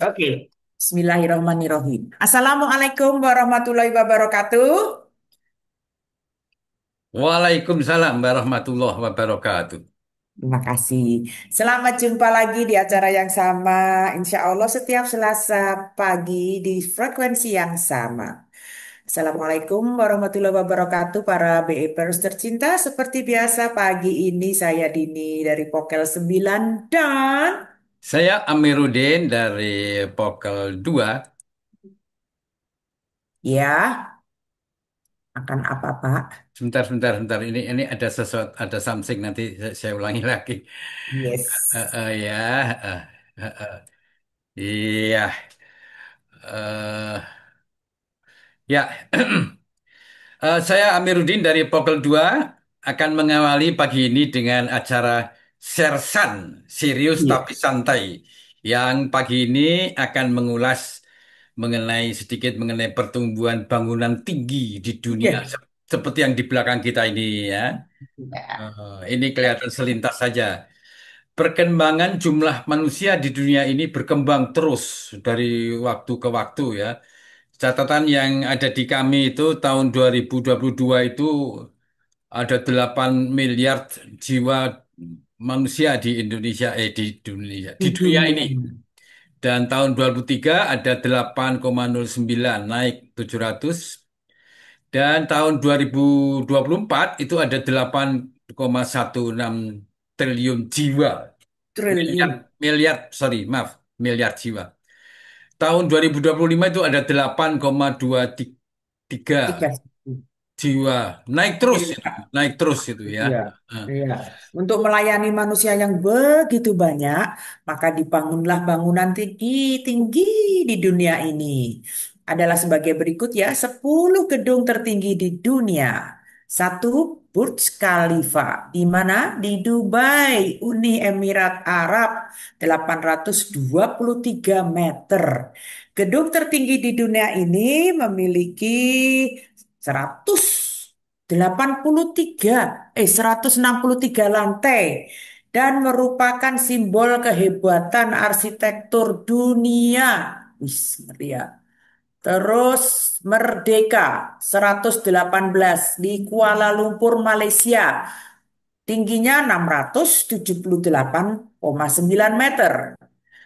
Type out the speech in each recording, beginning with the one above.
Oke, Bismillahirrahmanirrahim. Assalamualaikum warahmatullahi wabarakatuh. Waalaikumsalam warahmatullahi wabarakatuh. Terima kasih. Selamat jumpa lagi di acara yang sama. Insya Allah setiap Selasa pagi di frekuensi yang sama. Assalamualaikum warahmatullahi wabarakatuh para BEPers tercinta. Seperti biasa pagi ini saya Dini dari Pokel 9 dan Saya Amiruddin dari Pokel 2. ya akan apa Pak? Sebentar, sebentar, sebentar. Ini ada sesuatu, ada something nanti saya ulangi lagi. Yes. Ya, iya, eh, ya. Saya Amiruddin dari Pokel 2 akan mengawali pagi ini dengan acara Sersan, serius Iya. tapi santai, yang pagi ini akan mengulas sedikit mengenai pertumbuhan bangunan tinggi di dunia Iya. seperti yang di belakang kita ini ya. Ya. Ini kelihatan selintas saja. Perkembangan jumlah manusia di dunia ini berkembang terus dari waktu ke waktu ya. Catatan yang ada di kami itu tahun 2022 itu ada 8 miliar jiwa manusia di Indonesia, Di di dunia dunia ini. ini. Dan tahun 2003 ada 8,09 naik 700. Dan tahun 2024 itu ada 8,16 triliun jiwa. Miliar, Triliun. miliar, sorry, maaf, miliar jiwa. Tahun 2025 itu ada 8,23 Tiga. jiwa. Naik terus itu, Miliar. naik terus itu ya. Iya, Eh, iya. Untuk melayani manusia yang begitu banyak, maka dibangunlah bangunan tinggi-tinggi di dunia ini. Adalah sebagai berikut ya, 10 gedung tertinggi di dunia. Satu, Burj Khalifa. Di mana? Di Dubai, Uni Emirat Arab, 823 meter. Gedung tertinggi di dunia ini memiliki 163 lantai dan merupakan simbol kehebatan arsitektur dunia. Wis, ngeri ya. Terus Merdeka 118 di Kuala Lumpur, Malaysia. Tingginya 678,9 meter.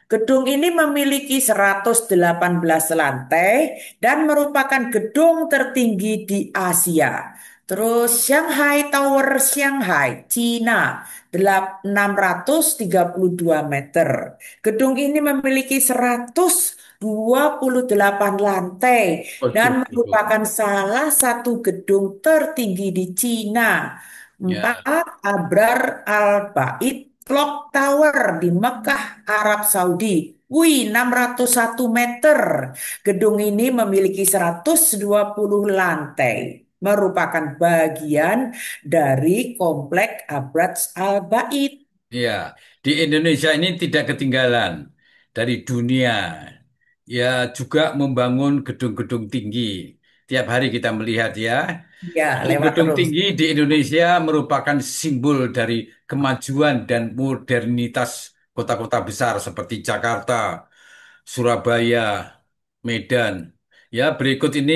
Gedung ini memiliki 118 lantai dan merupakan gedung tertinggi di Asia. Terus Shanghai Tower Shanghai, Cina, 632 meter. Gedung ini memiliki 128 lantai Waduh, dan waduh. merupakan salah satu gedung tertinggi di Cina. Ya, Empat, Abrar Al-Bait Clock Tower di Mekah, Arab Saudi. Wih, 601 meter. Gedung ini memiliki 120 lantai. Merupakan bagian dari komplek Abraj Al-Bait. ya. Di Indonesia ini tidak ketinggalan dari dunia. Ya, juga membangun gedung-gedung tinggi. Tiap hari kita melihat ya. Ya, lewat Gedung-gedung terus. tinggi di Indonesia merupakan simbol dari kemajuan dan modernitas kota-kota besar seperti Jakarta, Surabaya, Medan. Ya, berikut ini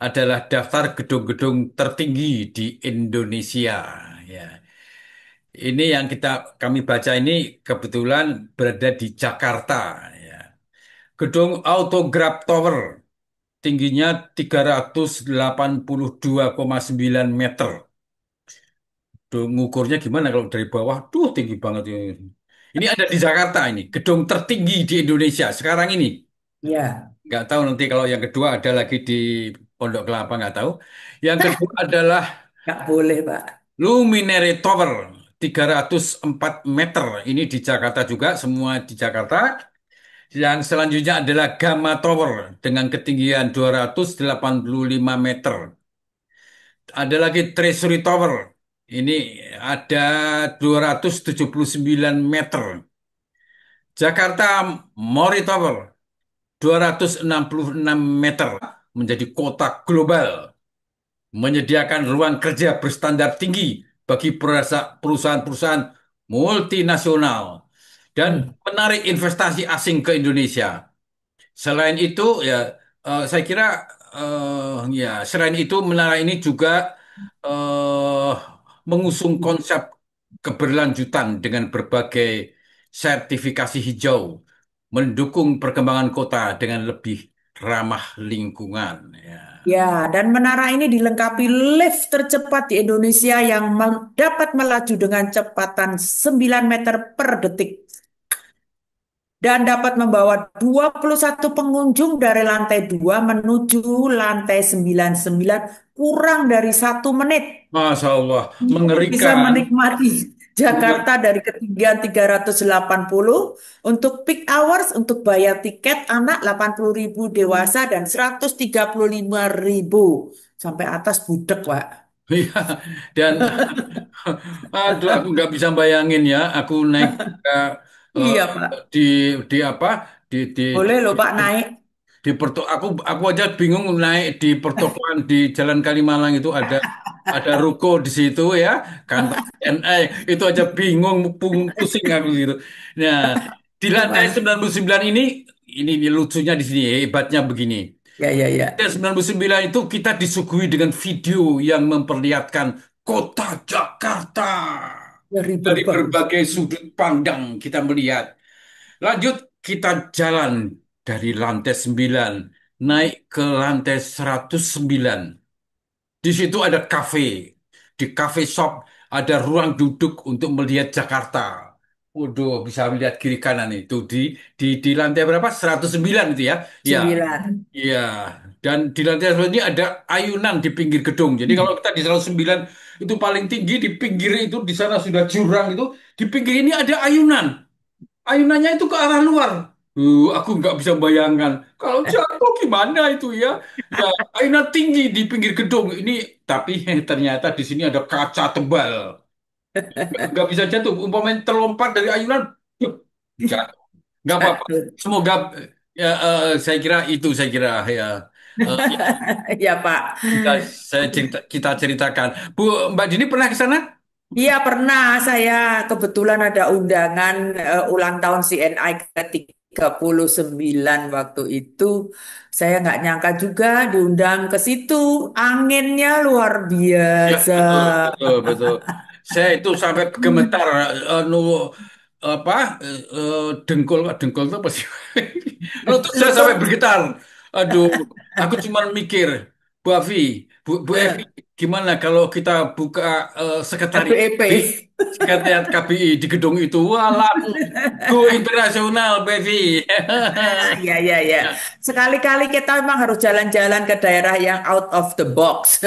adalah daftar gedung-gedung tertinggi di Indonesia. Ya, ini yang kami baca ini kebetulan berada di Jakarta. Ya. Gedung Autograph Tower tingginya 382,9 meter. Tuh, ngukurnya gimana kalau dari bawah? Tuh tinggi banget ini. Ini ada di Jakarta ini, gedung tertinggi di Indonesia sekarang ini. Ya, Nggak tahu nanti kalau yang kedua ada lagi di Pondok Kelapa nggak tahu. Yang kedua adalah nggak boleh, Pak. Luminary Tower 304 meter. Ini di Jakarta juga, semua di Jakarta. Yang selanjutnya adalah Gamma Tower dengan ketinggian 285 meter. Ada lagi Treasury Tower. Ini ada 279 meter. Jakarta Mori Tower 266 meter menjadi kota global, menyediakan ruang kerja berstandar tinggi bagi perusahaan-perusahaan multinasional dan Hmm. menarik investasi asing ke Indonesia. Selain itu ya saya kira ya selain itu menara ini juga eh, mengusung konsep keberlanjutan dengan berbagai sertifikasi hijau, mendukung perkembangan kota dengan lebih ramah lingkungan. Ya. Ya, dan menara ini dilengkapi lift tercepat di Indonesia yang dapat melaju dengan kecepatan 9 meter per detik dan dapat membawa 21 pengunjung dari lantai 2 menuju lantai 99 kurang dari 1 menit. Masya Allah, Bisa mengerikan. menikmati Jakarta dari ketinggian 380 untuk peak hours untuk bayar tiket anak 80.000 dewasa dan 135.000 sampai atas budek, Pak. Iya, dan aduh, aku nggak bisa bayangin ya, aku naik eh, Iya, Pak. di apa di Boleh loh, Pak, naik. aku aja bingung naik di pertokoan di Jalan Kalimalang itu ada ruko di situ ya, kantor CNA itu aja bingung pusing aku gitu. Nah, di lantai Gimana? 99 ini lucunya di sini hebatnya begini. Ya, ya, Dan ya. 99 itu kita disuguhi dengan video yang memperlihatkan kota Jakarta. Dari Dari berbagai. berbagai sudut pandang kita melihat. Lanjut kita jalan dari lantai 9 naik ke lantai 109. Di situ ada kafe. Di cafe shop ada ruang duduk untuk melihat Jakarta. Waduh, bisa melihat kiri kanan itu di lantai berapa? 109 itu ya. Ya, 9. iya, dan di lantai atas ini ada ayunan di pinggir gedung. Jadi kalau kita di 109 itu paling tinggi, di pinggir itu di sana sudah jurang itu, di pinggir ini ada ayunan. Ayunannya itu ke arah luar. Aku nggak bisa bayangkan kalau jatuh gimana itu ya. Ya, ayunan tinggi di pinggir gedung ini, tapi ternyata di sini ada kaca tebal. Nggak bisa jatuh. Umpamanya terlompat dari ayunan, jatuh. Nggak apa-apa. Jatuh. Semoga ya, saya kira ya. Eh, Ya, Pak. Kita kita ceritakan. Bu Mbak Dini pernah ke sana? Iya pernah saya kebetulan ada undangan ulang tahun CNI ke 39 waktu itu. Saya nggak nyangka juga diundang ke situ. Anginnya luar Ya, biasa. betul, betul, betul. Saya itu sampai gemetar apa dengkul dengkul itu apa sih? Lutut saya sampai Lutut bergetar. Aduh, aku cuma mikir, Bu Afi, Bu Evi, gimana kalau kita buka sekretariat FBEP. sekretariat KBI di gedung itu? Wah, go internasional, Bu Evi. Ya, ya, ya. Sekali-kali kita memang harus jalan-jalan ke daerah yang out of the box.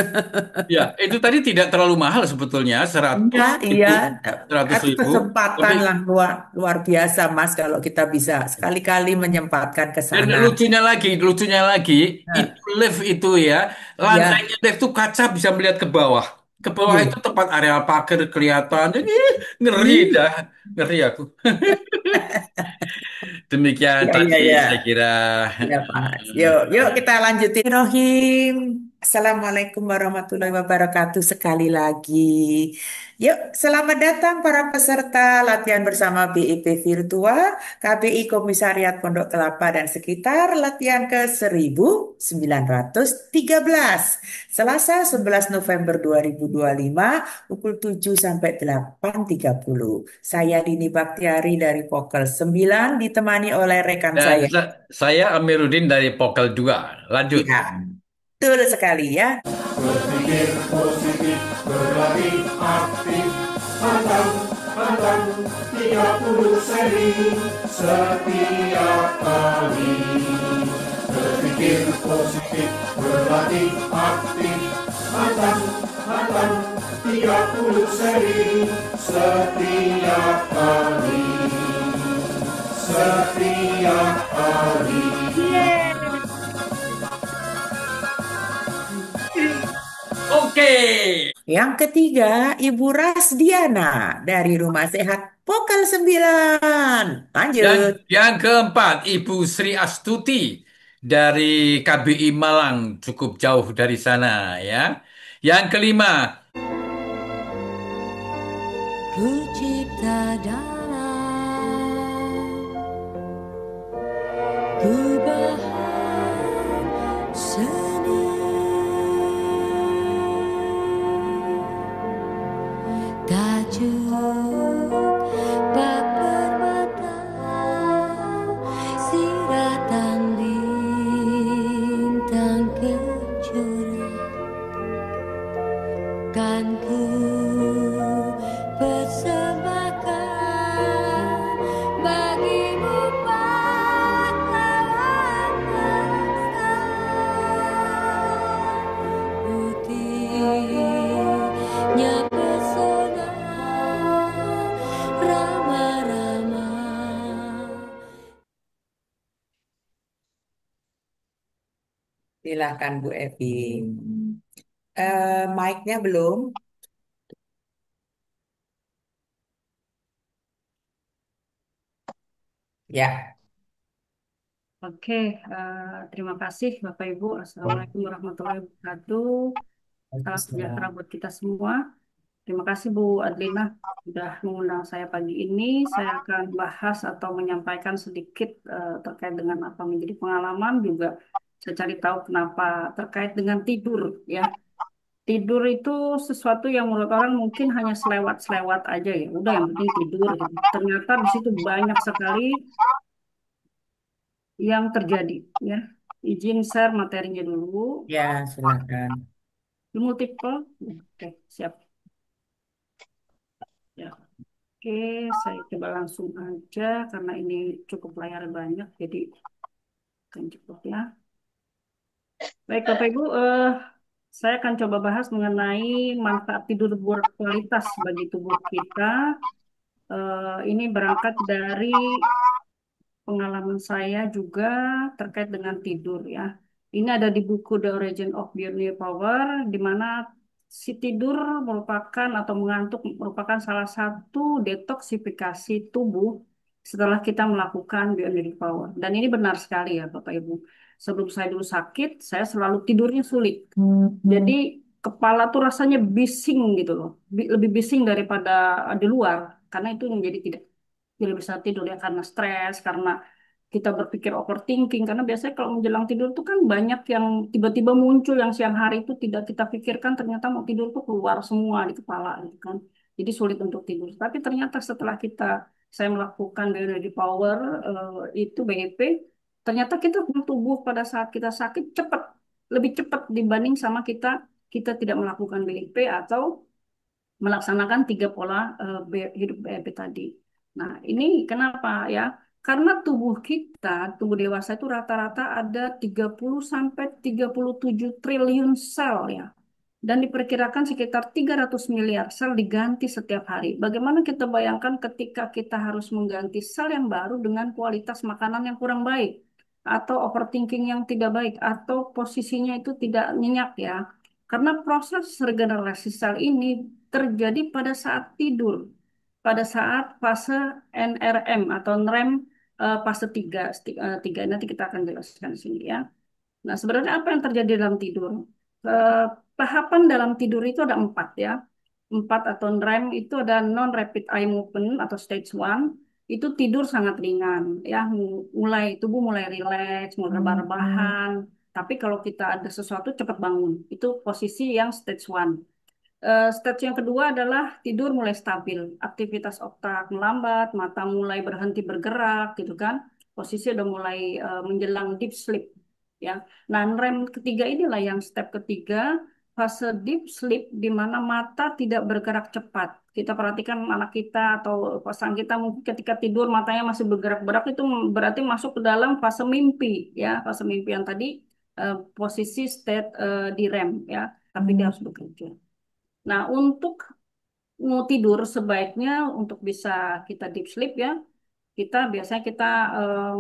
Ya, itu tadi tidak terlalu mahal sebetulnya, Iya, 100 iya. ribu, 100 Itu ribu. Tapi kesempatan lah luar luar biasa, Mas, kalau kita bisa sekali-kali menyempatkan ke dan sana. lucunya lagi, itu Nah, lift itu ya, lantainya ya, lift itu kaca bisa melihat ke bawah. Ke bawah itu iya. tempat areal parkir kelihatan. Jadi ngeri Hmm, dah, ngeri aku. Demikian ya, ya, tadi saya ya. kira. Ya, Pak. Yuk, yuk kita lanjutin. Rohim. Assalamualaikum warahmatullahi wabarakatuh sekali lagi. Yuk, selamat datang para peserta latihan bersama BIP Virtual, KBI Komisariat Pondok Kelapa dan sekitar latihan ke 1913. Selasa 11 November 2025 pukul 7 sampai 8.30. Saya Dini Baktiari dari Pokel 9 ditemani oleh rekan Dan saya. saya Amiruddin dari Pokel 2. Lanjut. Ya, betul sekali ya. Berpikir positif, berlatih aktif, pantang, pantang, 30 seri setiap kali. Berpikir positif, berlatih aktif, pantang, pantang, 30 seri setiap kali. Setiap kali. Oke. Yang ketiga, Ibu Rasdiana dari Rumah Sehat Pokel 9. Dan Lanjut. yang keempat, Ibu Sri Astuti dari KBI Malang, cukup jauh dari sana ya. Yang kelima, Ku cipta dalam ku bahagia Silakan Bu Evi. Mic-nya belum? Ya, Oke, terima kasih Bapak Ibu. Assalamualaikum warahmatullahi wabarakatuh. Salam sejahtera buat kita semua. Terima kasih Bu Adlina sudah mengundang saya pagi ini. Saya akan bahas atau menyampaikan sedikit terkait dengan apa menjadi pengalaman juga. Saya cari tahu kenapa terkait dengan tidur ya. Tidur itu sesuatu yang menurut orang mungkin hanya selewat-selewat aja ya. Udah yang penting tidur gitu. Ternyata di situ banyak sekali yang terjadi ya. Izin share materinya dulu. ya, silakan. Di multiple. Oke, siap. Ya. Oke, saya coba langsung aja karena ini cukup layar banyak, jadi akan cukup ya. Baik, Bapak Ibu, saya akan coba bahas mengenai manfaat tidur berkualitas bagi tubuh kita. Ini berangkat dari pengalaman saya juga terkait dengan tidur ya. Ini ada di buku The Origin of Bionic Power, di mana si tidur merupakan atau mengantuk merupakan salah satu detoksifikasi tubuh setelah kita melakukan Bionic Power. Dan ini benar sekali ya Bapak Ibu. Sebelum saya dulu sakit, saya selalu tidurnya sulit. Jadi kepala tuh rasanya bising gitu loh. Lebih bising daripada di luar. Karena itu menjadi tidak bisa tidur ya karena stres, karena kita berpikir overthinking. Karena biasanya kalau menjelang tidur tuh kan banyak yang tiba-tiba muncul yang siang hari itu tidak kita pikirkan ternyata mau tidur tuh keluar semua di kepala gitu kan. Jadi sulit untuk tidur. Tapi ternyata setelah saya melakukan Bioenergy Power itu BEP, ternyata kita tubuh pada saat kita sakit cepat, lebih cepat dibanding sama kita tidak melakukan BEP atau melaksanakan tiga pola hidup BEP tadi. Nah, ini kenapa ya? Karena tubuh dewasa itu rata-rata ada 30 sampai 37 triliun sel ya. Dan diperkirakan sekitar 300 miliar sel diganti setiap hari. Bagaimana kita bayangkan ketika kita harus mengganti sel yang baru dengan kualitas makanan yang kurang baik, atau overthinking yang tidak baik, atau posisinya itu tidak nyenyak ya. Karena proses regenerasi sel ini terjadi pada saat tidur, pada saat fase NRM atau NREM fase 3, tiga. Nanti kita akan jelaskan di sini ya. Nah, sebenarnya apa yang terjadi dalam tidur? Eh, Tahapan dalam tidur itu ada empat ya. Empat atau NREM itu ada non-rapid eye movement atau stage one. Itu tidur sangat ringan ya, tubuh mulai rileks, mulai rebah-rebahan. Tapi kalau kita ada sesuatu cepat bangun. Itu posisi yang stage one. Stage yang kedua adalah tidur mulai stabil, aktivitas otak melambat, mata mulai berhenti bergerak, gitu kan? Posisi udah mulai menjelang deep sleep, ya. Nah, rem ketiga inilah yang step ketiga, fase deep sleep di mana mata tidak bergerak cepat. Kita perhatikan anak kita atau pasangan kita mungkin ketika tidur matanya masih bergerak-gerak itu berarti masuk ke dalam fase mimpi, ya. Fase mimpi yang tadi posisi state di rem, ya. Tapi dia harus bekerja. Nah, untuk mau tidur sebaiknya untuk bisa kita deep sleep ya, biasanya kita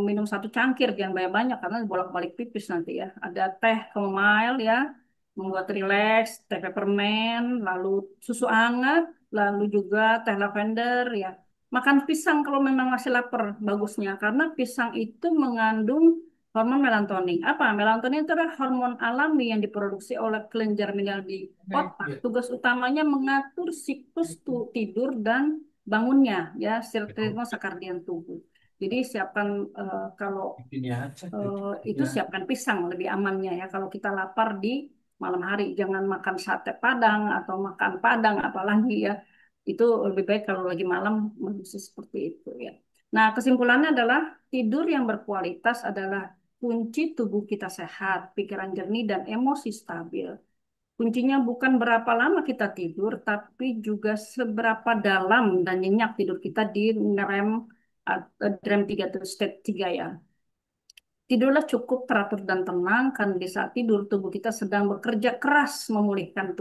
minum satu cangkir, jangan banyak-banyak karena bolak-balik pipis nanti ya. Ada teh chamomile ya, membuat rileks, teh peppermint, lalu susu hangat, lalu juga teh lavender ya. Makan pisang kalau memang masih lapar bagusnya karena pisang itu mengandung hormon melatonin. Apa? Melatonin itu adalah hormon alami yang diproduksi oleh kelenjar minal di otak. Tugas utamanya mengatur siklus tidur dan bangunnya ya, ritme sirkadian tubuh. Jadi siapkan kalau Ini aja. itu siapkan pisang lebih amannya ya kalau kita lapar di malam hari. Jangan makan sate Padang atau makan Padang apalagi ya. Itu lebih baik kalau lagi malam menuju seperti itu ya. Nah, kesimpulannya adalah tidur yang berkualitas adalah kunci tubuh kita sehat, pikiran jernih dan emosi stabil. Kuncinya bukan berapa lama kita tidur, tapi juga seberapa dalam dan nyenyak tidur kita di rem rem 3 atau state 3 ya. Tidurlah cukup teratur dan tenang karena di saat tidur tubuh kita sedang bekerja keras memulihkan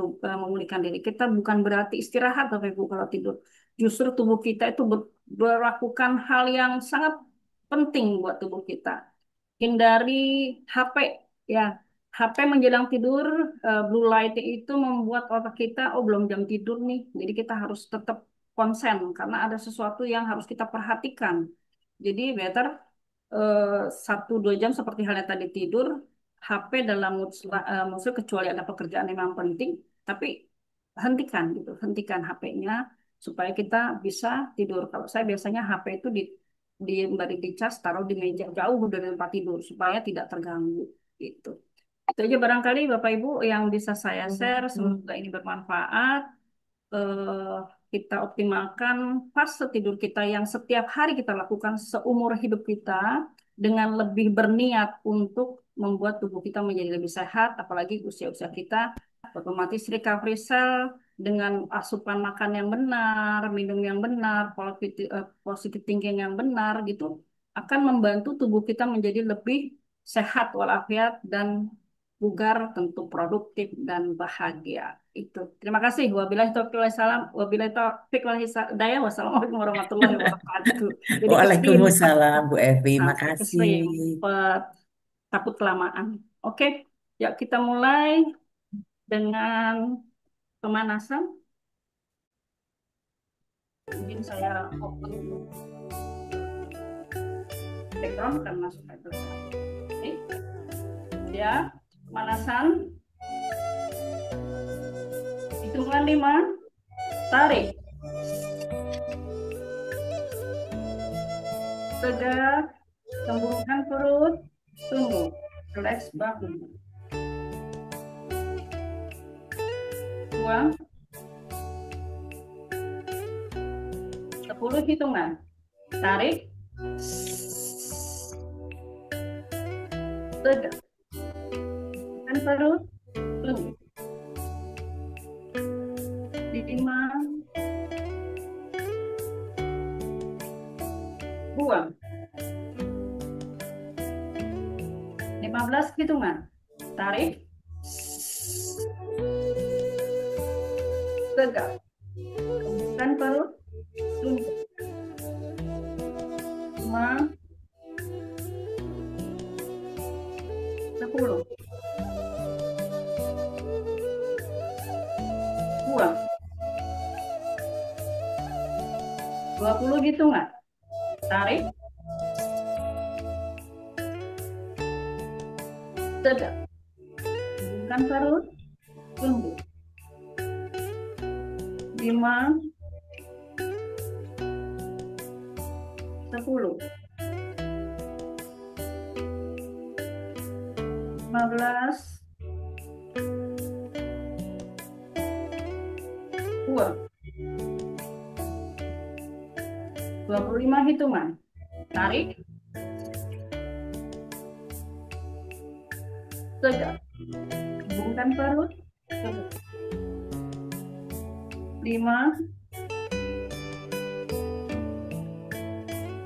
diri. Kita bukan berarti istirahat Bapak Ibu kalau tidur. Justru tubuh kita itu melakukan hal yang sangat penting buat tubuh kita. Hindari HP ya. HP menjelang tidur, blue light itu membuat otak kita, oh belum jam tidur nih. Jadi kita harus tetap konsen karena ada sesuatu yang harus kita perhatikan. Jadi better 1-2 jam seperti halnya tadi tidur, HP dalam maksudnya kecuali ada pekerjaan yang memang penting, tapi hentikan gitu, hentikan HP-nya supaya kita bisa tidur. Kalau saya biasanya HP itu di dicas, taruh di meja jauh dari tempat tidur supaya tidak terganggu gitu. Itu aja barangkali Bapak Ibu yang bisa saya share. Semoga ini bermanfaat. eh, Kita optimalkan fase tidur kita yang setiap hari kita lakukan seumur hidup kita dengan lebih berniat untuk membuat tubuh kita menjadi lebih sehat, apalagi usia-usia kita otomatis recovery cell dengan asupan makan yang benar, minum yang benar, positive thinking yang benar gitu akan membantu tubuh kita menjadi lebih sehat walafiat dan bugar, tentu produktif dan bahagia. Itu. Terima kasih. Wabillahi taufiq wal salam. Wabillahi taufiq wal hidayah. Wassalamualaikum warahmatullahi wabarakatuh. Jadi kesim, Waalaikumsalam Bu Evi, sampai makasih. kesim, takut kelamaan. Oke, ya kita mulai dengan pemanasan. Mungkin saya open background karena supaya terlihat. Oke, ya pemanasan. Hitungan 5, tarik. Tegak, kembungkan perut, tunggu. Relax bahu. Buang. 10 hitungan. Tarik. Tegak. Kembungkan perut, tunggu. 5. Buang. 15 hitungan. Tarik. Tegak. Kembangkan perut. Tunggu. 5. 10. Buang. 20 hitungan. Tarik. Tegak. Kembangkan perut. Tunggu. 5. 10. 15. Buang. 25 hitungan. Tarik. Tegak. Hubungkan perut. 5.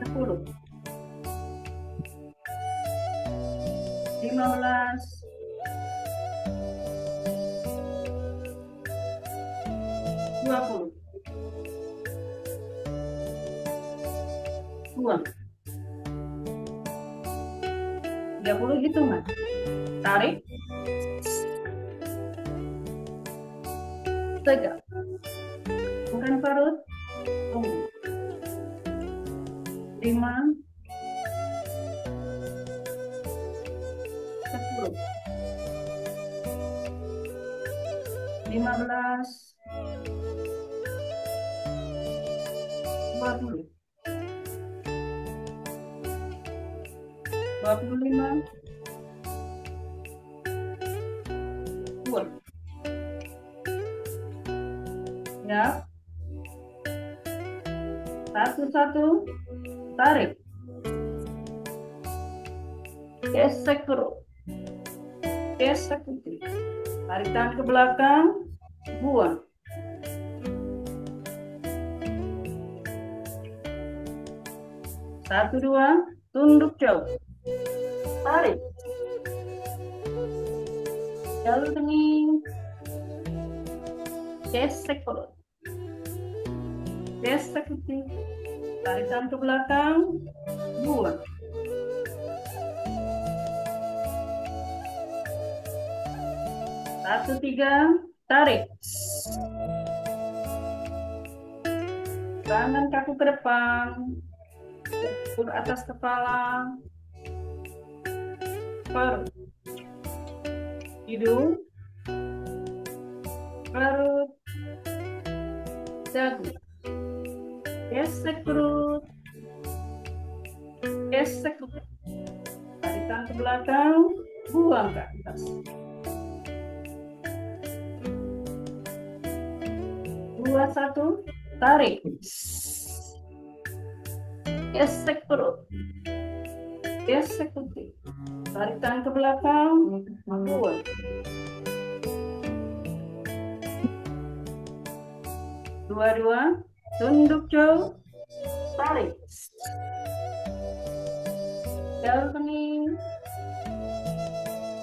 10. 15. 20. Buang. 30 hitungan. Tarik. Tegak. Bukan perut. Tunggu. 5. 10. 15. 20. 25. Buang. Ya. Satu-satu. Tarik. Gesek perut. Gesek putih. Tarik tangan ke belakang. Buang. Satu, dua. Tunduk jauh. Tarik. Jalur kening. Gesek perut. Gesek putih. Tarik tangan ke belakang. Buang. 1, 3, tarik. Tangan kaku ke depan, bentur atas kepala, perut, hidung, perut, dagu. Gesek perut, gesek perut. Tarikan ke belakang, buang ke atas. 2, 1, tarik. Gesek perut, gesek perut. Tarikan ke belakang, buang. 2, 2, tunduk jauh, tarik. Jauh kening,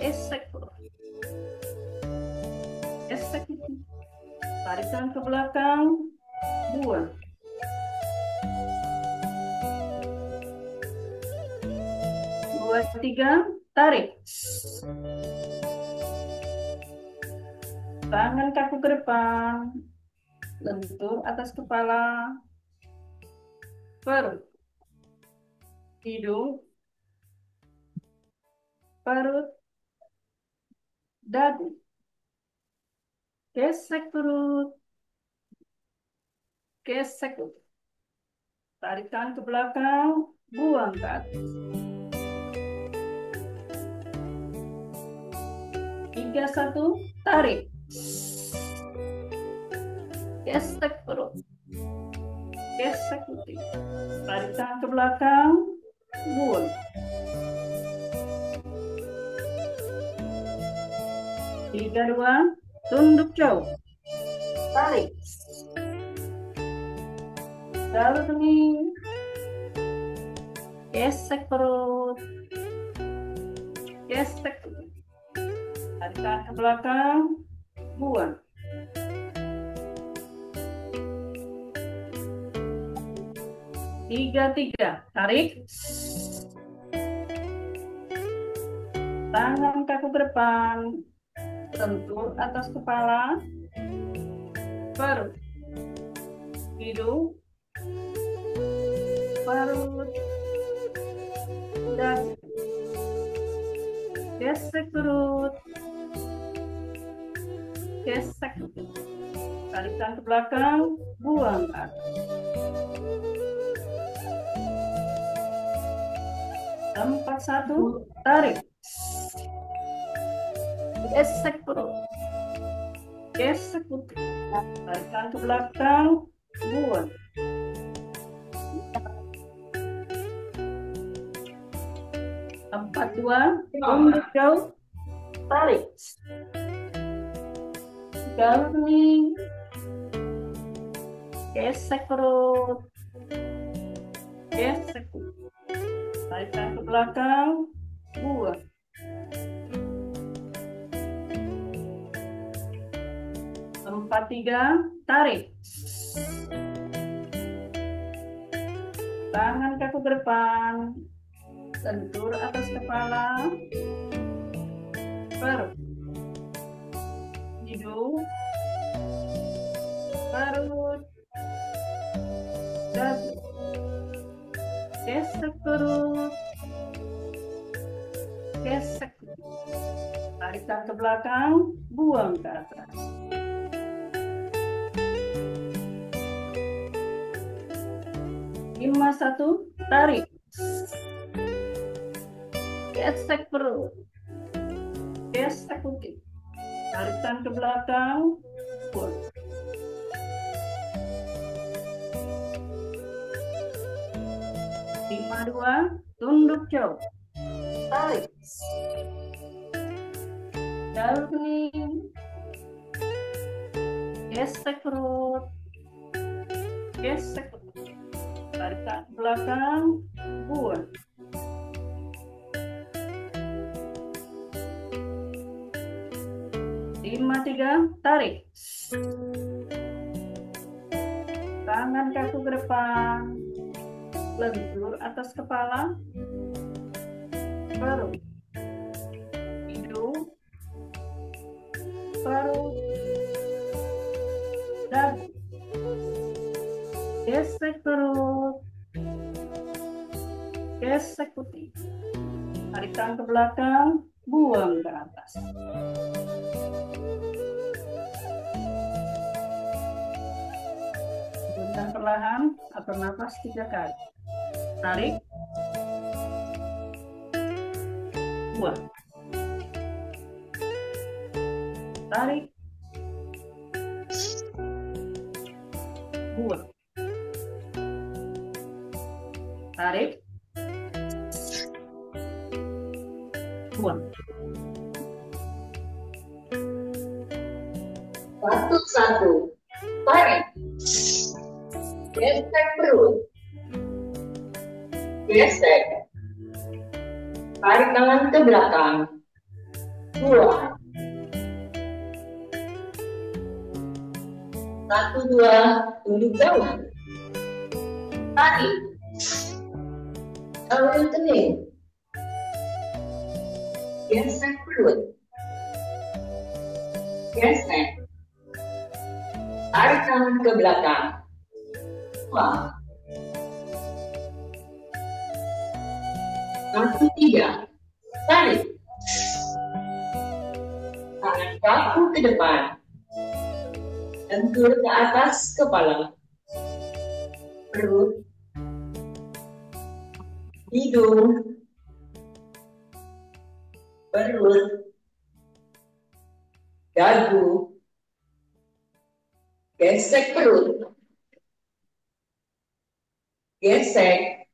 gesek perut, gesek perut. Tarikan ke belakang, buang. 2, 3, tarik. Tangan kaku ke depan, lentur atas kepala, perut, hidung, perut, dagu. Gesek perut, gesek perut. Tarikan ke belakang, buang ke atas. 3, 1, tarik. Gesek perut, gesek putih. Tarikan ke belakang, buang. 3, 2, tunduk jauh, tarik. Jauh kening, gesek perut, gesek putih. Tarikan ke belakang, buang. 3, 3, tarik. Tangan kaku ke depan, lentur atas kepala, perut, hidung, perut, dagu. Gesek perut, gesek. Tarikan ke belakang, buang ke atas. 4, 1, tarik. Gesek perut, gesek putih. Tarikan ke belakang, buang. 4, 2, tunduk jauh, tarik. Jauh kening, gesek perut, gesek putih. Tarikan ke belakang, buang. 4, 3, tarik. Tangan kaku ke depan, lentur atas kepala, perut, hidung, perut, dagu. Gesek perut, gesek. Tarikan ke belakang, buang ke atas. 5, 1, tarik. Gesek perut, gesek putih. Tarikan ke belakang, buang. 5, 2, tunduk jauh, tarik. Jauh kening, gesek perut, gesek perut. Tarikan ke belakang, buang. 5, 3, tarik. Tangan kaku ke depan, lentur atas kepala, perut, hidung, gesek putih. Tarik tangan ke belakang, buang ke atas. Bentar perlahan, atur nafas 3 kali. Tarik, buang. Tarik, buang. Tarik, buang. Satu, tarik, gesek perut, gesek, tarik tangan ke belakang, buang. 1, 2, tunduk jauh, tarik, jauhin kening, gesek perut, gesek, tarik tangan ke belakang, buang. 1, 3, tarik, tangan kaku ke depan, lentur ke atas kepala, perut, hidung, perut, dagu, gesek perut, gesek,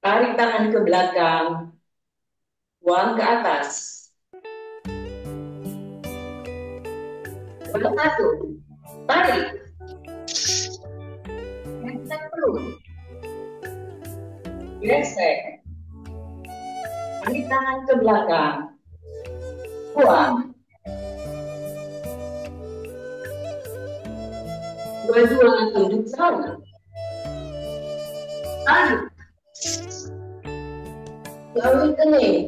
tarik tangan ke belakang, buang ke atas. 1, tarik, gesek perut, gesek, tarik tangan ke belakang, buang. 2, tunduk jauh, tarik, jauhin kening,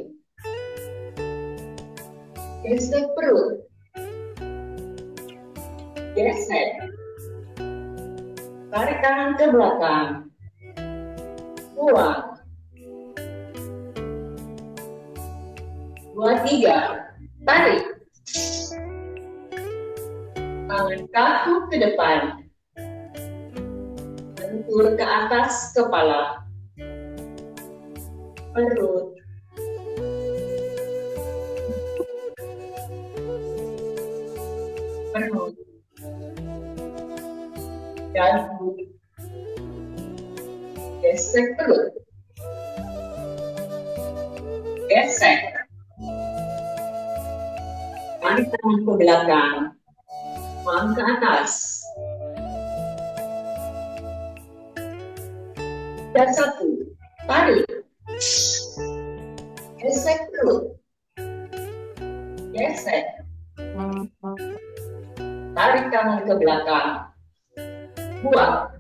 gesek perut, gesek, tarik tangan ke belakang, buang. 2, 3, tarik, tangan kaku ke depan, lentur ke atas kepala, perut, perut, dagu, gesek perut, gesek, tarik tangan ke belakang, buang ke atas. 1, tarik, gesek perut, gesek, tarik tangan ke belakang, buang.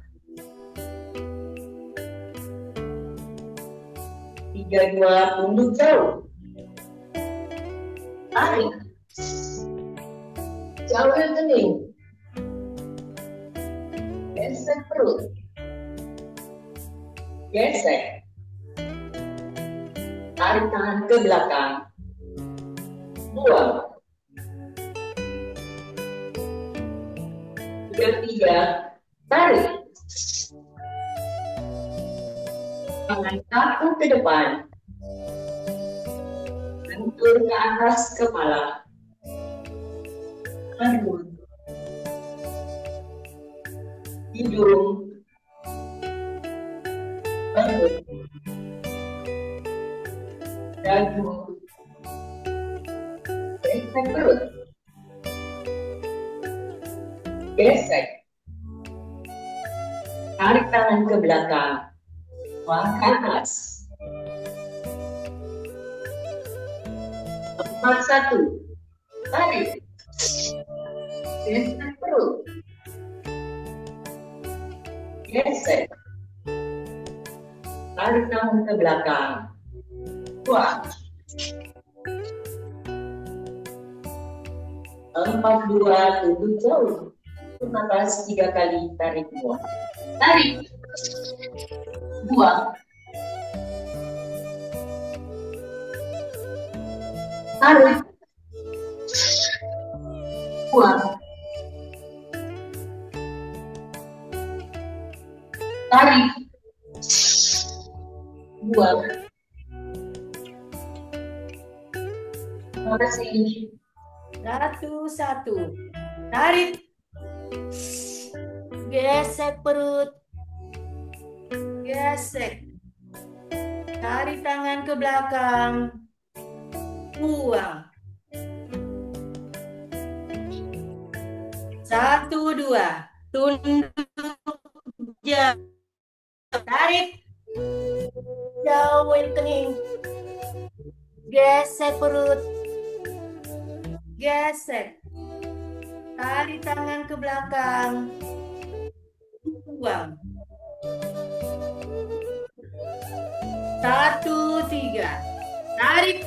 3, 2, tunduk jauh, tarik, jauhin kening, gesek perut, gesek, tarik tangan ke belakang, buang. 3, tarik, tangan kaku ke depan, lentur ke atas kepala, perut, hidung, perut, dagu, gesek perut, gesek, tarik tangan ke belakang, buang ke atas. 4, 1, tarik, gesek perut, gesek, tarik tangan ke belakang, buang. 4, 2, tunduk jauh, nafas 3 kali, tarik, buang, tarik, buang, Tarik. Buang. Tarik. Buang. Terima kasih. 1-1. Tarik. Gesek perut. Gesek. Tarik tangan ke belakang. Buang. 1-2. Tunduk jauh. Tarik. Jauhin kening. Gesek perut. Gesek. Tarik tangan ke belakang. Buang. 1-3. Tarik.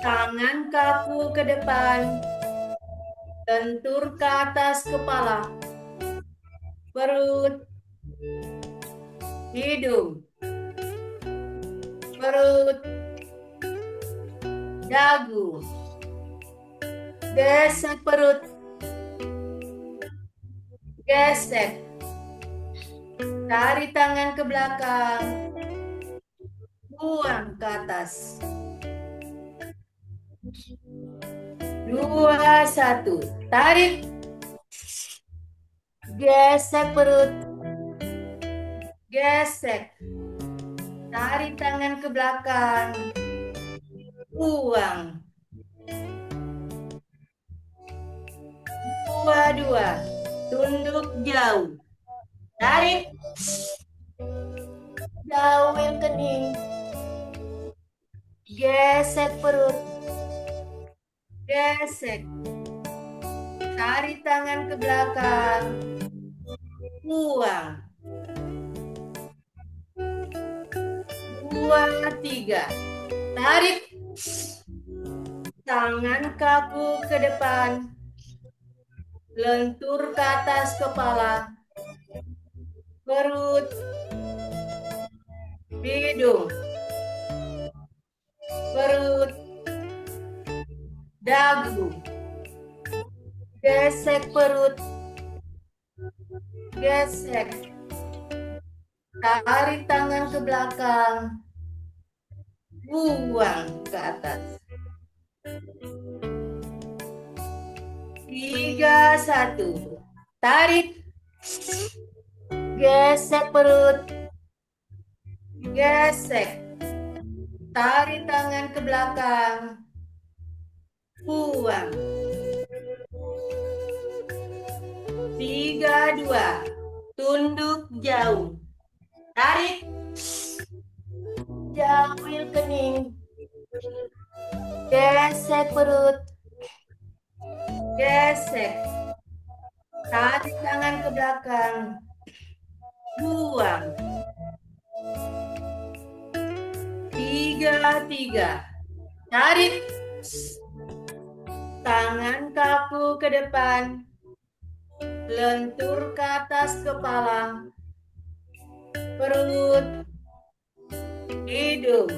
Tangan kaku ke depan. Lentur ke atas kepala. Perut. Hidung. Perut. Dagu. Gesek perut. Gesek. Tarik tangan ke belakang. Buang ke atas. 2-1. Tarik. Gesek perut. Gesek. Tarik tangan ke belakang. Buang. 2-2. Tunduk jauh. Tarik. Jauhin kening. Gesek perut. Gesek. Tarik tangan ke belakang. Buang. 2-3. Tarik. Tangan kaku ke depan. Lentur ke atas kepala. Perut. Hidung. Perut. Dagu. Gesek perut. Gesek. Tarik tangan ke belakang. Buang ke atas. 3-1. Tarik. Gesek perut. Gesek. Tarik tangan ke belakang. Buang. 3-2. Tunduk jauh. Tarik. Jauhin kening. Gesek perut. Gesek. Tarik tangan ke belakang. Buang. 3-3. Tarik. Tangan kaku ke depan. Lentur ke atas kepala. Perut. Hidung.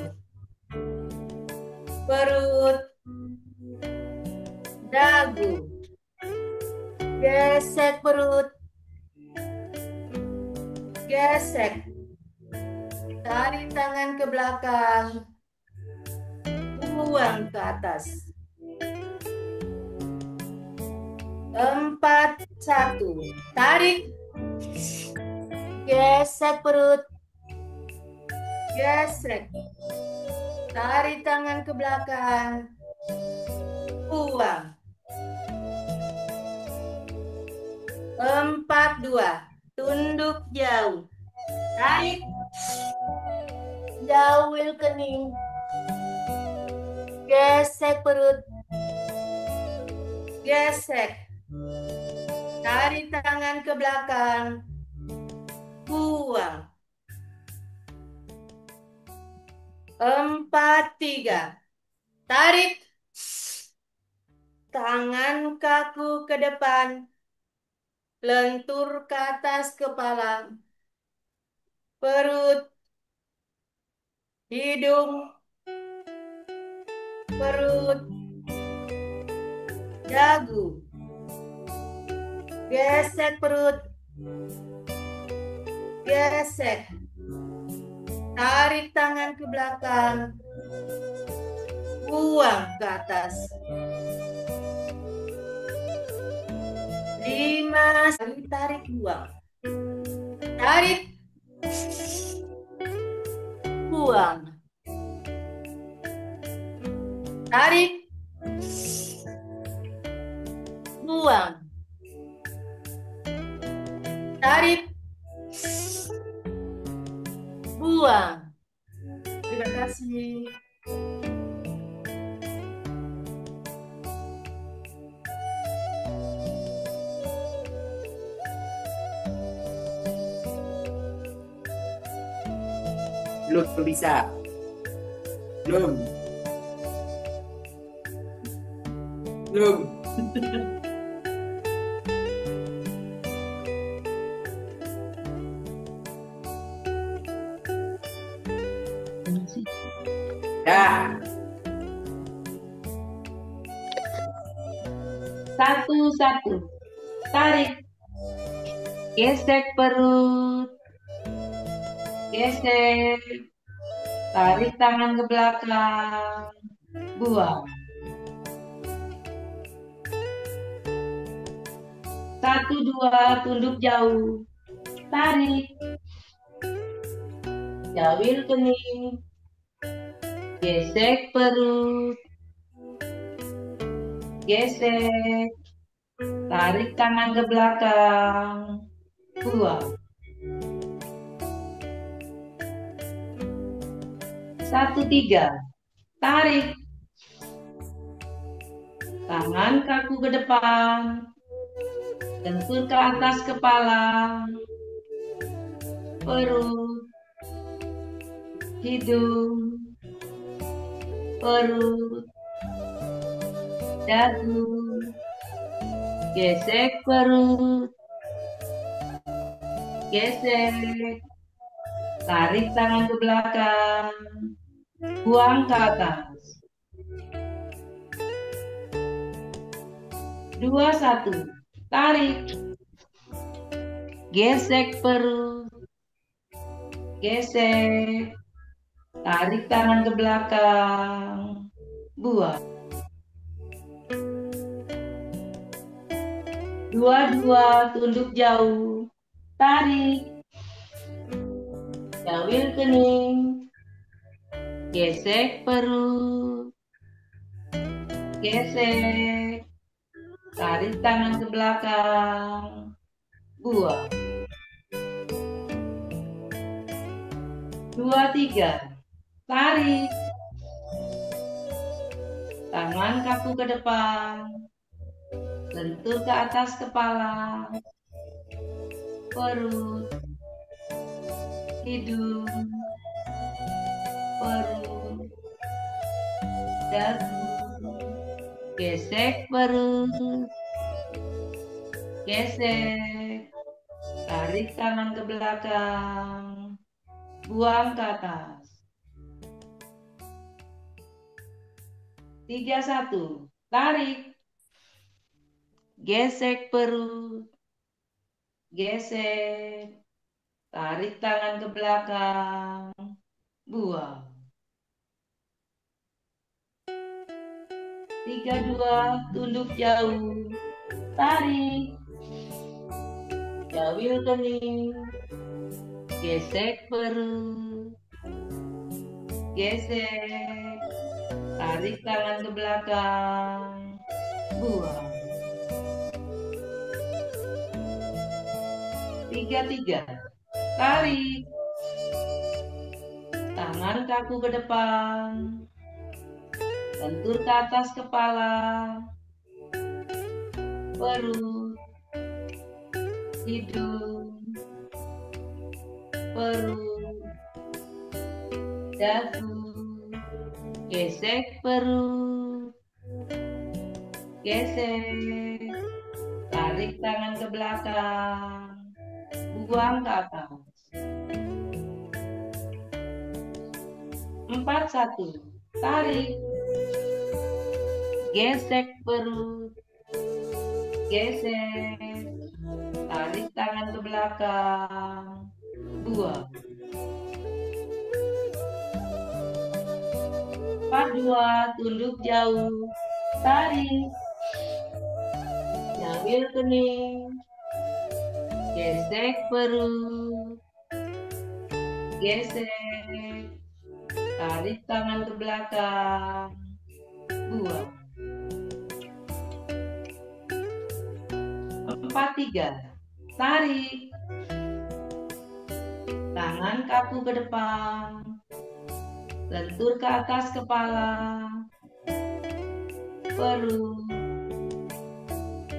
Perut. Dagu. Gesek perut. Gesek. Tarik tangan ke belakang. Buang ke atas. 4-1. Tarik. Gesek perut. Gesek. Tarik tangan ke belakang. Buang. 4-2. Tunduk jauh. Tarik. Jauhin kening. Gesek perut. Gesek. Tarik tangan ke belakang. Buang. 4-3. Tarik. Tangan kaku ke depan. Lentur ke atas kepala. Perut. Hidung. perut, dagu. Gesek perut. Gesek. Tarik tangan ke belakang. Buang ke atas. 5 kali tarik, buang. Tarik. Buang. Tarik. Buang. Tarik. Buang. Terima kasih. Belum bisa. Belum. Belum. Ya. 1-1. Tarik. Gesek perut. Gesek. Tarik tangan ke belakang. Buang. 1-2. Tunduk jauh. Tarik. Jawil kening. Gesek perut. Gesek. Tarik tangan ke belakang. Buang. 1-3. Tarik. Tangan kaku ke depan. Sentuh ke atas kepala. Perut. Hidung. Perut. Dagu. Gesek perut. Gesek. Tarik tangan ke belakang. Buang ke atas. 2-1. Tarik. Gesek perut. Gesek. Tarik tangan ke belakang. Buang. 2-2. Tunduk jauh. Tarik. Jawil kening. Gesek perut. Gesek. Tarik tangan ke belakang. Buang. 2-3. Tarik. Tangan kaku ke depan. Sentuh ke atas kepala. Perut. Hidung. Perut. Dagu. Gesek perut. Gesek. Tarik tangan ke belakang. Buang ke atas. 3-1. Tarik. Gesek perut. Gesek. Tarik tangan ke belakang. Buang. 3-2. Tunduk jauh. Tarik. Jawil kening. Gesek perut. Gesek. Tarik tangan ke belakang. Buang. 3-3. Tarik. Tangan kaku ke depan. Lentur ke atas kepala. Perut. Hidung. Perut. Dagu. Gesek perut. Gesek. Tarik tangan ke belakang. Buang ke atas. 4-1. Tarik. Gesek perut. Gesek. Tarik tangan ke belakang. Buang. 4-2, tunduk jauh. Tarik. Nyambil kening. Gesek perut. Gesek. Tarik tangan ke belakang. Buang. 4-3. Tarik. Tangan kaku ke depan. Lentur ke atas kepala. Perut.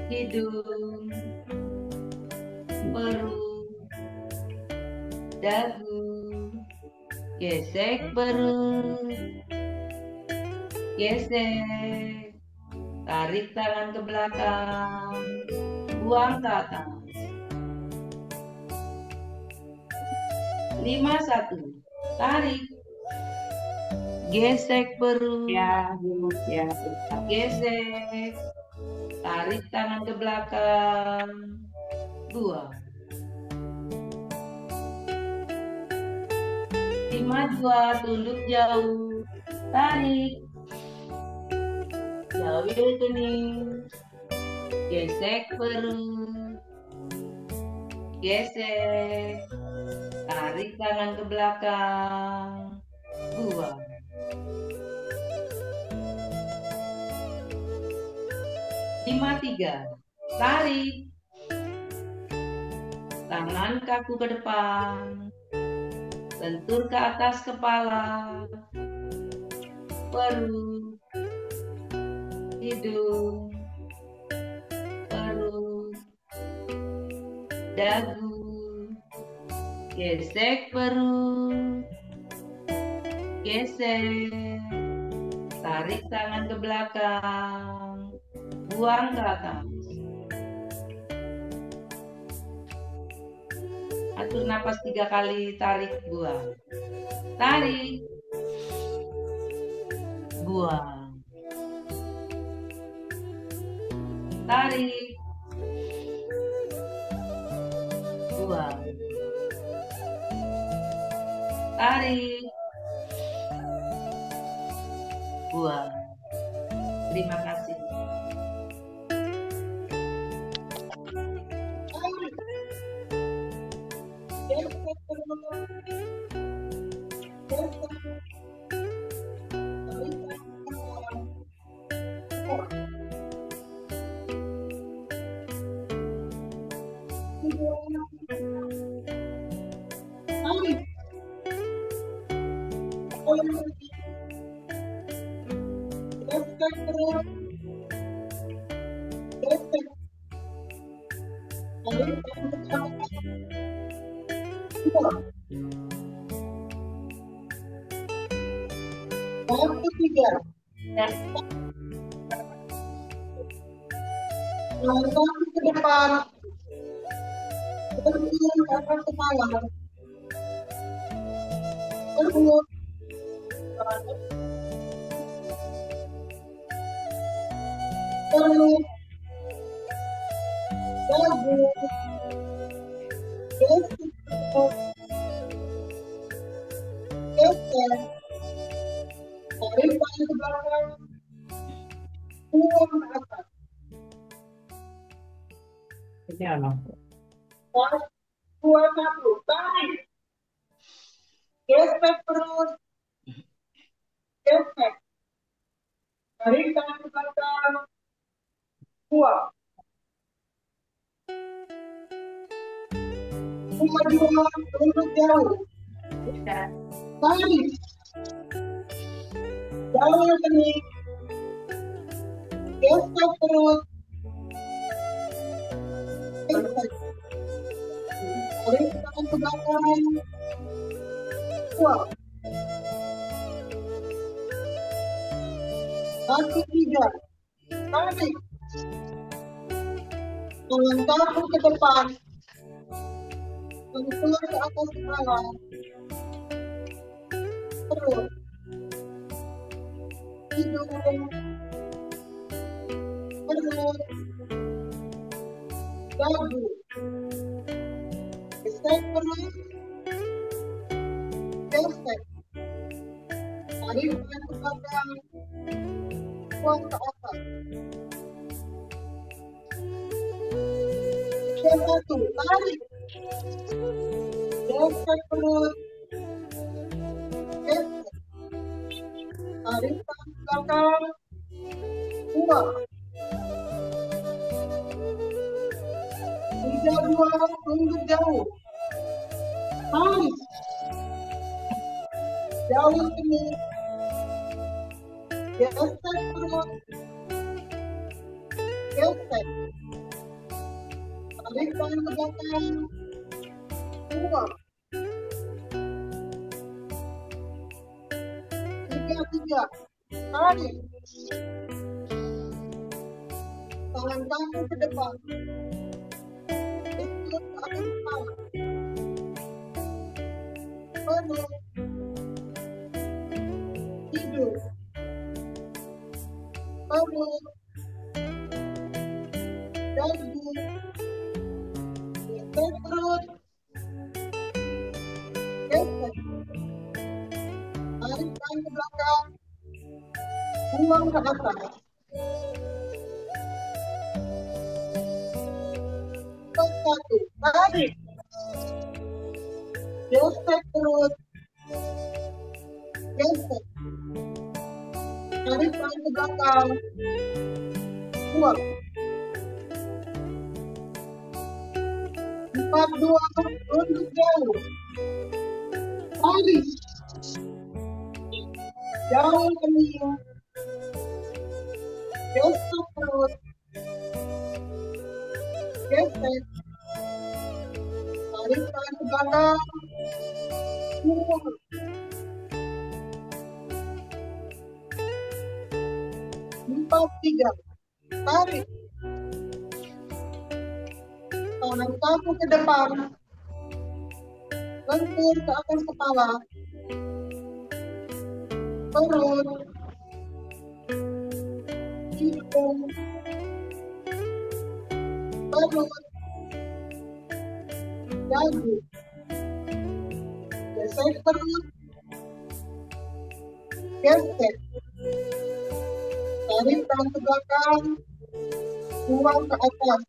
Hidung. Perut. Dagu. Gesek perut. Gesek. Tarik tangan ke belakang. Buang ke atas. 5-1. Tarik. Gesek perut. Ya, Bu. Ya. Gesek. Tarik tangan ke belakang. Buang. 5-2, tunduk jauh. Tarik. Jauhin kening. Gesek perut. Gesek. Tarik tangan ke belakang. Buang. 5-3. Tarik. Tangan kaku ke depan. Lentur ke atas kepala. Perut. Hidung. Perut. Dagu. Gesek perut. Gesek. Tarik tangan ke belakang. Buang ke atas. Atur napas 3 kali, tarik, buang. Tarik. Buang. Tarik. Buang. Tarik. Buang. Terima kasih. Langkah ke depan. Berhenti ke atas kepala. Perut. Perut. Dagu. Gesek. Gesek. Tarik tangan ke belakang. Buang ke atas. Ini apa? 2-1. Tarik. Gesek perut. Gesek. Tarik tangan ke belakang. Buang. 5-2, tunduk jauh. Tarik. Jauh kening. Gesek perut. Gesek. Tarik tangan ke belakang. Buang. 1-3. Tarik. Tangan kaku ke depan. Lentur ke atas kepala. Perut. Hidung. perut, dagu, gesek perut, gesek, tarik tangan ke belakang, buang ke atas. 1, tarik, gesek perut, gesek, tarik tangan ke belakang, buang. 3, 2, tunduk jauh, tarik, jauh kening, gesek perut, gesek, tarik tangan ke belakang, buang. 3, tarik, tangan kamu ke depan, ikut ke atas kepala, perut, hidung, perut, dagu, gesek perut, gesek, tarik tangan ke belakang, buang ke atas. 1, tarik, gesek perut, gesek, tarik tangan ke belakang, buang. 4, 2, tunduk jauh, tarik, jauh kening, gesek perut, gesek, tarik tangan ke belakang, buang. 4, 3, tarik, tangan kamu ke depan, lentur ke atas kepala, perut, hidung, perut, dagu, gesek perut, gesek, tarik tangan ke belakang, buang ke atas.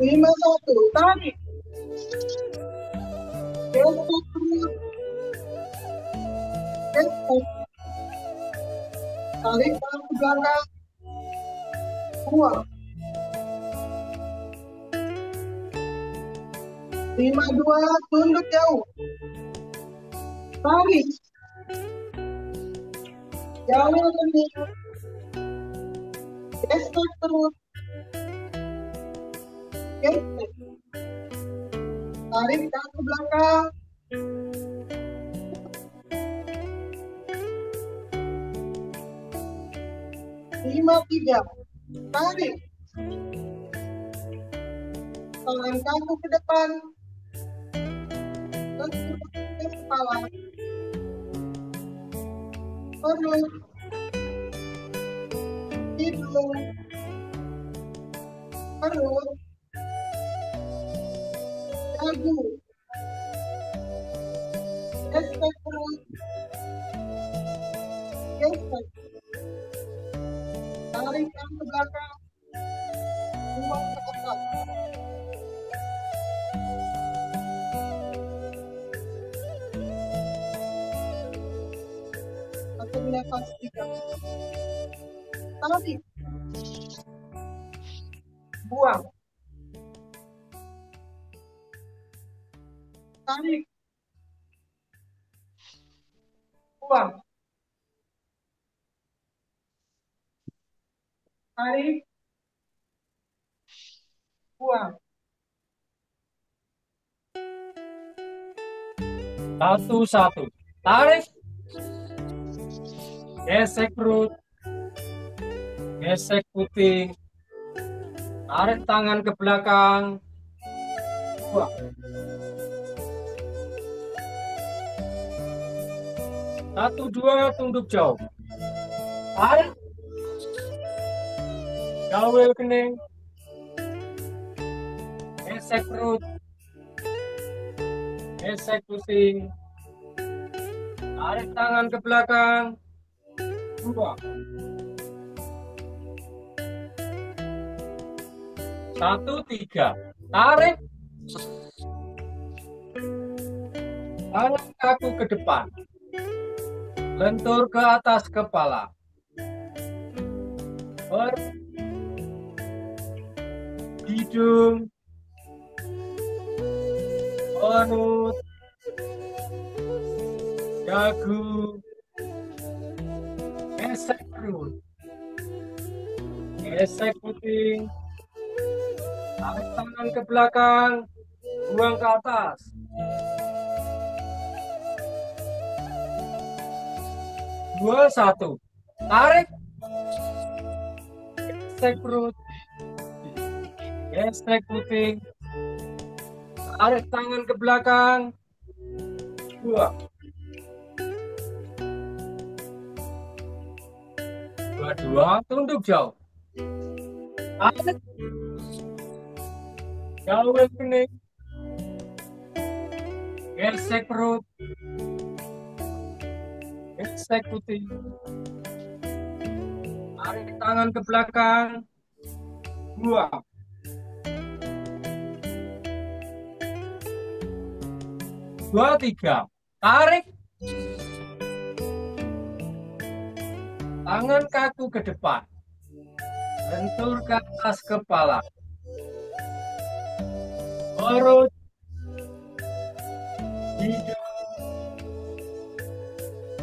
5, 1, tarik, gesek perut, gesek, tarik tangan ke belakang, buang. 5, 2, tunduk jauh, tarik, jauh kening, gesek perut, gesek, tarik tangan ke belakang, 5, 3, tarik, tangan kamu ke depan, lentur ke atas kepala, perut, hidung, perut, dagu, gesek perut, gesek, tarik tangan ke belakang, buang ke atas. 1 nafas 3, tarik, buang, tarik, buang, tarik, buang. 1, 1, tarik, gesek perut, gesek putih, tarik tangan ke belakang, buang. 1, 2, tunduk jauh, Tarik. Gawel kening. Gesek perut. Gesek pusing. Tarik tangan ke belakang. 2. 1, 3. Tarik. Tangan kaku ke depan. Lentur ke atas kepala. Hidung. Perut. Dagu. Gesek perut. Gesek puting. Tarik tangan ke belakang. Buang ke atas. 2, 1. Tarik. Gesek perut. Gesek puting. Tarik tangan ke belakang. 2. 2, tunduk jauh. Tarik. Gawel kening. Gesek perut. Gesek putih. Tarik tangan ke belakang. 2. 2, 3. Tarik. Tangan kaku ke depan. Lentur ke atas kepala. Perut. Hidung.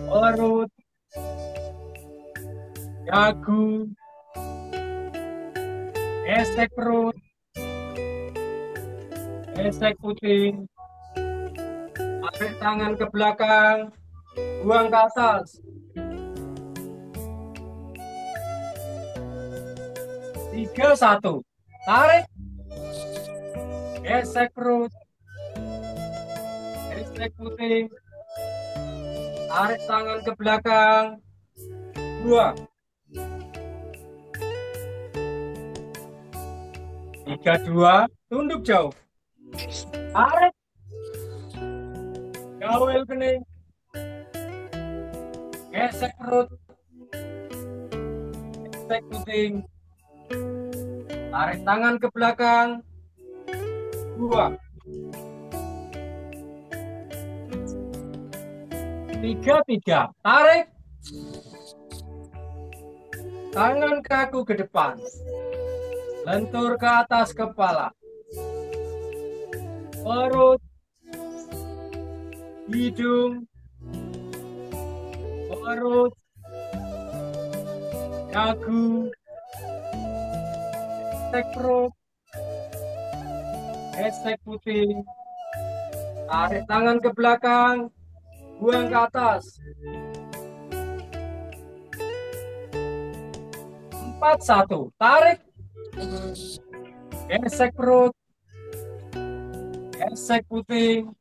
Perut. Dagu. Gesek perut. Gesek puting. Tarik tangan ke belakang. Buang ke atas. 3, 1. Tarik. Gesek perut. Gesek puting. Tarik tangan ke belakang. 2. 3, 2. Tunduk jauh. Tarik. Gawel kening. Gesek perut. Gesek puting. Tarik tangan ke belakang. 2. 3, 3. Tarik. Tangan kaku ke depan. Lentur ke atas kepala. Perut. Hidung. Perut. Dagu. Gesek perut. Gesek puting. Tarik tangan ke belakang. Buang ke atas. 4, 1. Tarik. Gesek perut. Gesek puting.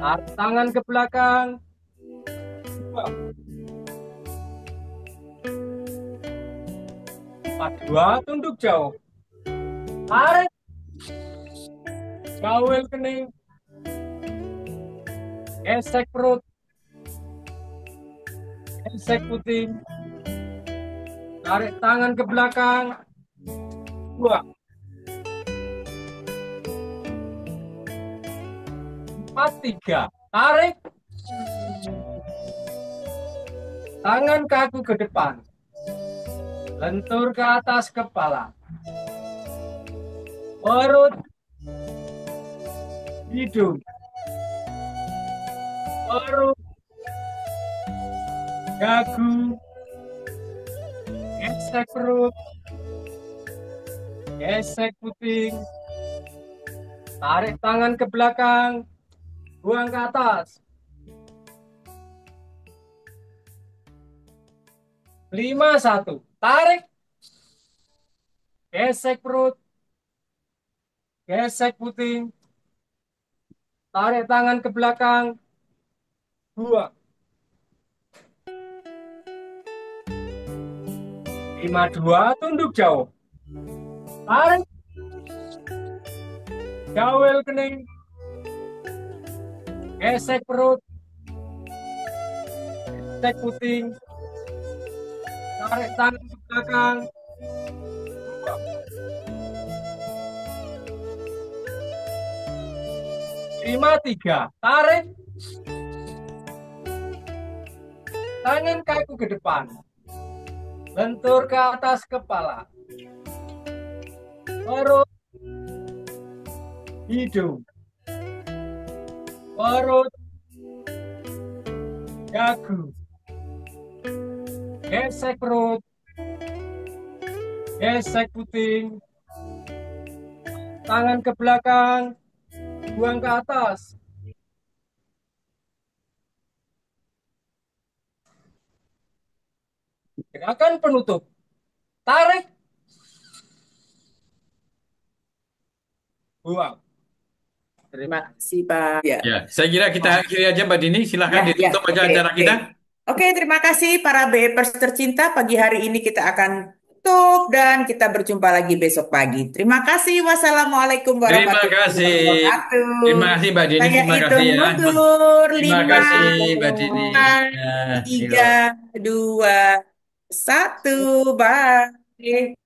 Tarik tangan ke belakang. 2. 4, 2. Tunduk jauh. Tarik. Gawel kening. Gesek perut. Gesek puting. Tarik tangan ke belakang. 2. 4, 3. Tarik. Tangan kaku ke depan. Lentur ke atas kepala. Perut. Hidung. Perut. Dagu. Gesek perut. Gesek puting. Tarik tangan ke belakang. Buang ke atas. 5, 1. Tarik. Gesek perut. Gesek puting. Tarik tangan ke belakang. 2. 52, tunduk jauh. Tarik. Gawel kening. Gesek perut. Gesek puting. Tarik tangan ke belakang. 53, tarik. Tangan kaku ke depan. Lentur ke atas kepala. Perut. Hidung. Perut. Dagu. Gesek perut. Gesek puting. Tangan ke belakang. Buang ke atas. Gerakan penutup. Tarik. Buang. Terima kasih, Pak. Ya. Ya, saya kira kita akhiri aja Mbak Dini. Silahkan Ya, ditutup aja oke, acara oke. kita. Oke, terima kasih para BEPers tercinta. Pagi hari ini kita akan tutup dan kita berjumpa lagi besok pagi. Terima kasih. Wassalamualaikum Terima warahmatullahi kasih. wabarakatuh. Terima kasih Mbak Dini. Saya Terima kasih hitung ya. mundur. Terima 5, kasih Mbak Dini. 4, Ya, 3, yuk. 2, 1. Bye.